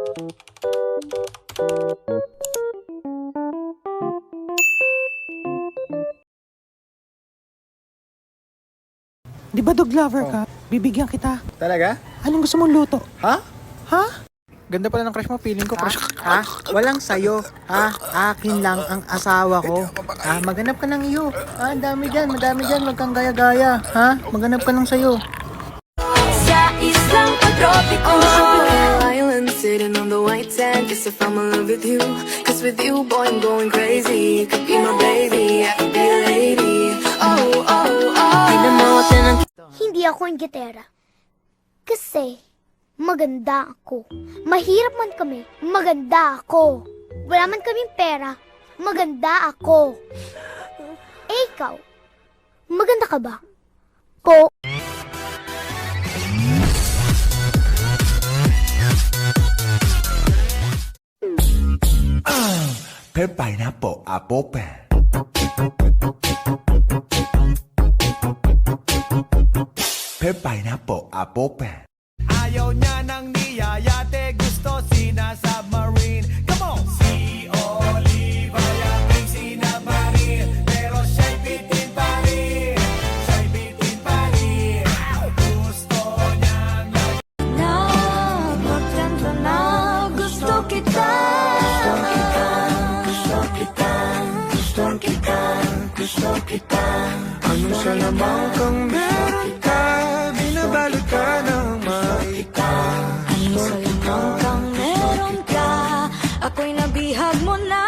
Di ba dog lover ka? Bibigyan kita. Talaga? Anong gusto mong luto? Ha? Ha? Ganda pala ng crush mo. Feeling ko crush. Ha? Walang sayo. Ha? Akin lang ang asawa ko. Ha? Maghanap ka ng iyo. Ha? Madami dyan. Wag kang gaya-gaya. Ha? Maghanap ka ng sayo. Sa islang pagtropiko island, sitting on the white sand. Guess if I'm in love with you, cause with you, boy, I'm going crazy. You could be my baby, I could be a lady. Oh, oh, oh. Hindi ako ang gitera. Kasi, maganda ako. Mahirap man kami, maganda ako. Wala man kaming pera, maganda ako. Eh, ikaw, maganda ka ba? Po. Pet pineapple, apple pen. Pet pineapple, apple pen. Ayaw niya ng niyayate, gusto sina-submarine. Come on! Si Oliva yaking sinabmarin, pero siya'y bitin pa rin. Siya'y bitin pa rin. Gusto niyang Magkanta na, gusto kita. Gusto kita. Anong salamang kang meron ka? Binabalot ka ng makita. Ano sa lamang kang meron ka? Ako'y nabihag mo na.